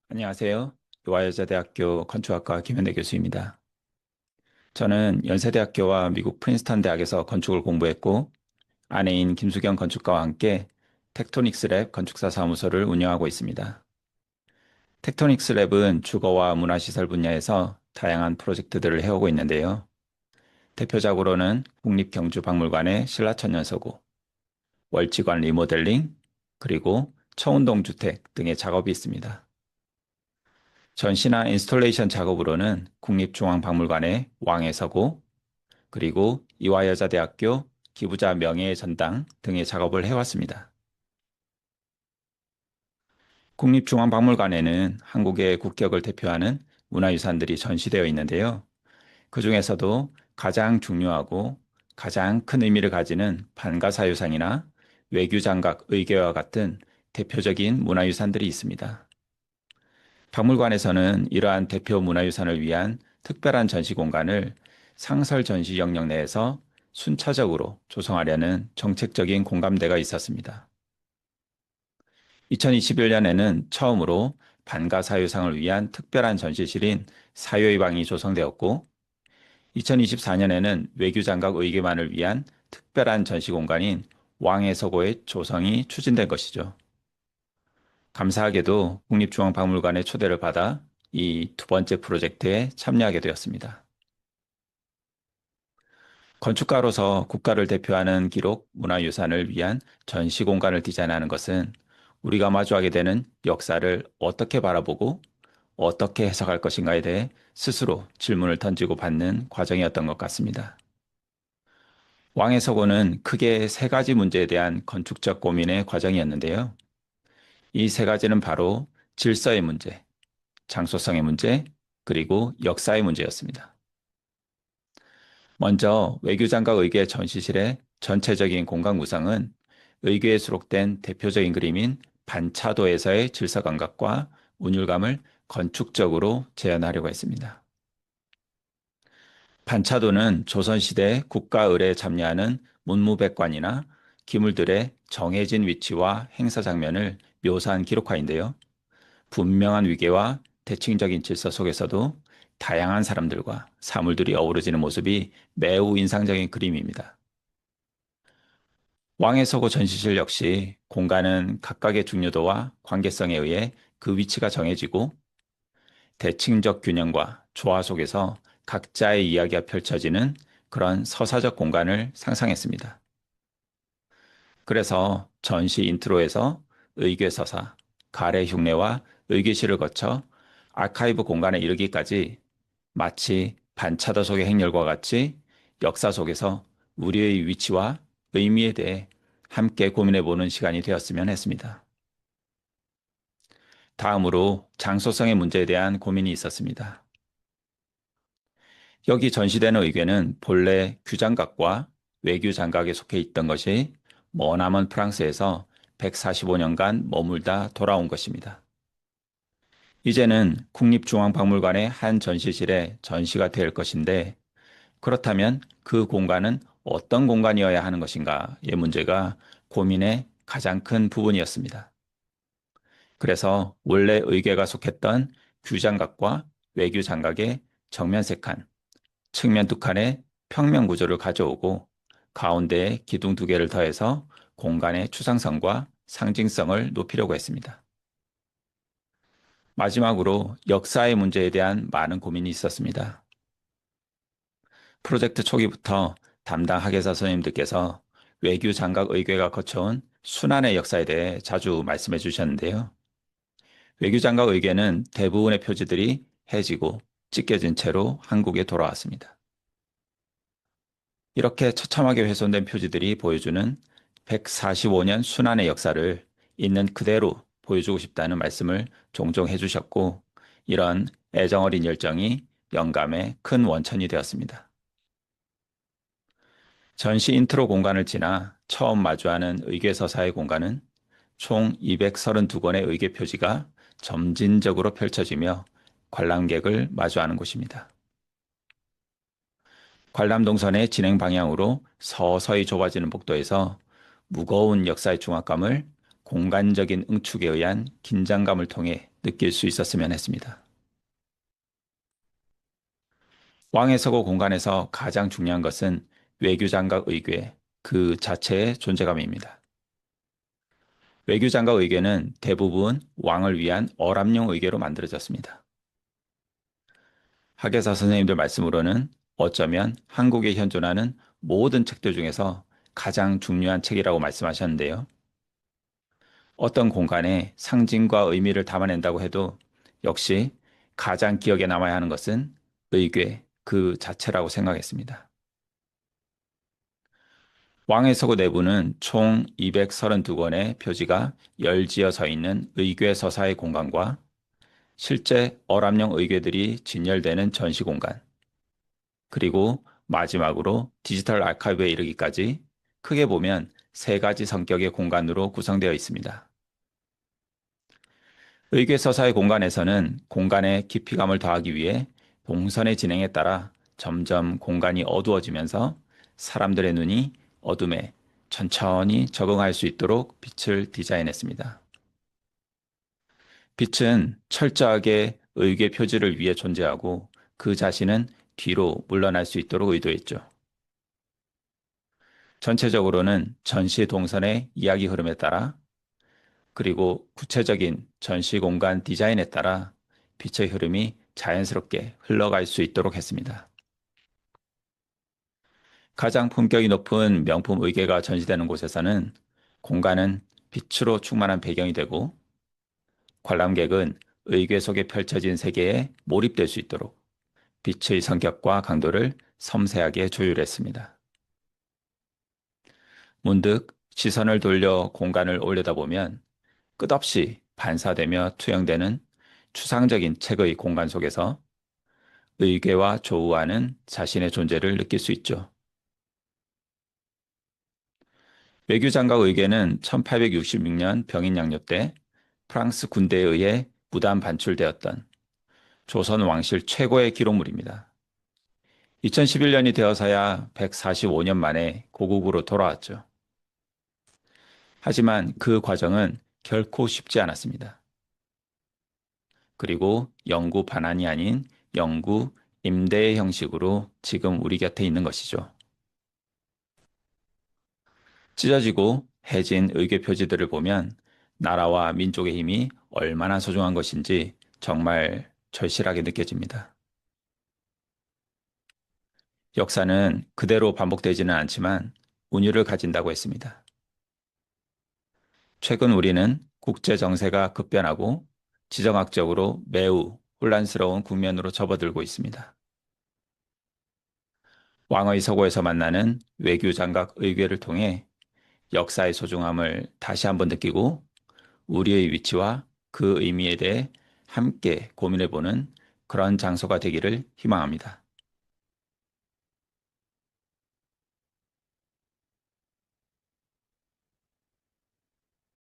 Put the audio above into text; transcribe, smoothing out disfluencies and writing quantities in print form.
안녕하세요. 이화여자대학교 건축학과 김현대 교수입니다. 저는 연세대학교와 미국 프린스턴 대학에서 건축을 공부했고, 아내인 김수경 건축가와 함께 텍토닉스 랩 건축사 사무소를 운영하고 있습니다. 텍토닉스 랩은 주거와 문화시설 분야에서 다양한 프로젝트들을 해오고 있는데요. 대표적으로는 국립경주박물관의 신라천연서고, 월지관 리모델링, 그리고 청운동 주택 등의 작업이 있습니다. 전시나 인스톨레이션 작업으로는 국립중앙박물관의 왕의 서고, 그리고 이화여자대학교 기부자 명예의 전당 등의 작업을 해왔습니다. 국립중앙박물관에는 한국의 국격을 대표하는 문화유산들이 전시되어 있는데요. 그 중에서도 가장 중요하고 가장 큰 의미를 가지는 반가사유상이나 외교장각 의궤와 같은 대표적인 문화유산들이 있습니다. 박물관에서는 이러한 대표 문화유산을 위한 특별한 전시 공간을 상설 전시 영역 내에서 순차적으로 조성하려는 정책적인 공감대가 있었습니다. 2021년에는 처음으로 반가사유상을 위한 특별한 전시실인 사유의 방이 조성되었고, 2024년에는 외교장각 의궤만을 위한 특별한 전시 공간인 왕의 서고의 조성이 추진된 것이죠. 감사하게도 국립중앙박물관의 초대를 받아 이 두 번째 프로젝트에 참여하게 되었습니다. 건축가로서 국가를 대표하는 기록 문화유산을 위한 전시 공간을 디자인하는 것은 우리가 마주하게 되는 역사를 어떻게 바라보고 어떻게 해석할 것인가에 대해 스스로 질문을 던지고 받는 과정이었던 것 같습니다. 왕의 서고는 크게 세 가지 문제에 대한 건축적 고민의 과정이었는데요. 이 세 가지는 바로 질서의 문제, 장소성의 문제, 그리고 역사의 문제였습니다. 먼저 외교장각 의궤 전시실의 전체적인 공간 구성은 의궤에 수록된 대표적인 그림인 반차도에서의 질서 감각과 운율감을 건축적으로 재현하려고 했습니다. 반차도는 조선시대 국가을에 참여하는 문무백관이나 기물들의 정해진 위치와 행사 장면을 묘사한 기록화인데요. 분명한 위계와 대칭적인 질서 속에서도 다양한 사람들과 사물들이 어우러지는 모습이 매우 인상적인 그림입니다. 왕의 서고 전시실 역시 공간은 각각의 중요도와 관계성에 의해 그 위치가 정해지고 대칭적 균형과 조화 속에서 각자의 이야기가 펼쳐지는 그런 서사적 공간을 상상했습니다. 그래서 전시 인트로에서 의궤서사, 가래 흉내와 의궤실을 거쳐 아카이브 공간에 이르기까지 마치 반차도 속의 행렬과 같이 역사 속에서 우리의 위치와 의미에 대해 함께 고민해보는 시간이 되었으면 했습니다. 다음으로 장소성의 문제에 대한 고민이 있었습니다. 여기 전시되는 의궤는 본래 규장각과 외규장각에 속해 있던 것이 머나먼 프랑스에서 145년간 머물다 돌아온 것입니다. 이제는 국립중앙박물관의 한 전시실에 전시가 될 것인데, 그렇다면 그 공간은 어떤 공간이어야 하는 것인가의 문제가 고민의 가장 큰 부분이었습니다. 그래서 원래 의궤가 속했던 규장각과 외규장각의 정면 세 칸, 측면 두 칸의 평면 구조를 가져오고 가운데에 기둥 두 개를 더해서 공간의 추상성과 상징성을 높이려고 했습니다. 마지막으로 역사의 문제에 대한 많은 고민이 있었습니다. 프로젝트 초기부터 담당 학예사 선생님들께서 외교 장각 의궤가 거쳐온 순환의 역사에 대해 자주 말씀해 주셨는데요. 외교 장각 의궤는 대부분의 표지들이 해지고 찢겨진 채로 한국에 돌아왔습니다. 이렇게 처참하게 훼손된 표지들이 보여주는 145년 순환의 역사를 있는 그대로 보여주고 싶다는 말씀을 종종 해주셨고, 이런 애정어린 열정이 영감의 큰 원천이 되었습니다. 전시 인트로 공간을 지나 처음 마주하는 의궤서사의 공간은 총 232권의 의궤 표지가 점진적으로 펼쳐지며 관람객을 마주하는 곳입니다. 관람동선의 진행 방향으로 서서히 좁아지는 복도에서 무거운 역사의 중압감을 공간적인 응축에 의한 긴장감을 통해 느낄 수 있었으면 했습니다. 왕의 서고 공간에서 가장 중요한 것은 외교장각 의궤 그 자체의 존재감입니다. 외교장각 의궤는 대부분 왕을 위한 어람용 의궤로 만들어졌습니다. 학예사 선생님들 말씀으로는 어쩌면 한국에 현존하는 모든 책들 중에서 가장 중요한 책이라고 말씀하셨는데요. 어떤 공간에 상징과 의미를 담아낸다고 해도 역시 가장 기억에 남아야 하는 것은 의궤 그 자체라고 생각했습니다. 왕의 서고 내부는 총 232권의 표지가 열지어 서 있는 의궤 서사의 공간과 실제 어람용 의궤들이 진열되는 전시 공간, 그리고 마지막으로 디지털 아카이브에 이르기까지 크게 보면 세 가지 성격의 공간으로 구성되어 있습니다. 의궤 서사의 공간에서는 공간의 깊이감을 더하기 위해 동선의 진행에 따라 점점 공간이 어두워지면서 사람들의 눈이 어둠에 천천히 적응할 수 있도록 빛을 디자인했습니다. 빛은 철저하게 의궤 표지를 위해 존재하고 그 자신은 뒤로 물러날 수 있도록 의도했죠. 전체적으로는 전시 동선의 이야기 흐름에 따라 그리고 구체적인 전시 공간 디자인에 따라 빛의 흐름이 자연스럽게 흘러갈 수 있도록 했습니다. 가장 품격이 높은 명품 의궤가 전시되는 곳에서는 공간은 빛으로 충만한 배경이 되고 관람객은 의궤 속에 펼쳐진 세계에 몰입될 수 있도록 빛의 성격과 강도를 섬세하게 조율했습니다. 문득 시선을 돌려 공간을 올려다보면 끝없이 반사되며 투영되는 추상적인 책의 공간 속에서 의궤와 조우하는 자신의 존재를 느낄 수 있죠. 외교장각 의궤는 1866년 병인 양요 때 프랑스 군대에 의해 무단 반출되었던 조선 왕실 최고의 기록물입니다. 2011년이 되어서야 145년 만에 고국으로 돌아왔죠. 하지만 그 과정은 결코 쉽지 않았습니다. 그리고 영구 반환이 아닌 영구 임대의 형식으로 지금 우리 곁에 있는 것이죠. 찢어지고 해진 의궤 표지들을 보면 나라와 민족의 힘이 얼마나 소중한 것인지 정말 절실하게 느껴집니다. 역사는 그대로 반복되지는 않지만 운율을 가진다고 했습니다. 최근 우리는 국제 정세가 급변하고 지정학적으로 매우 혼란스러운 국면으로 접어들고 있습니다. 왕의 서고에서 만나는 외교장각 의궤를 통해 역사의 소중함을 다시 한번 느끼고 우리의 위치와 그 의미에 대해 함께 고민해보는 그런 장소가 되기를 희망합니다.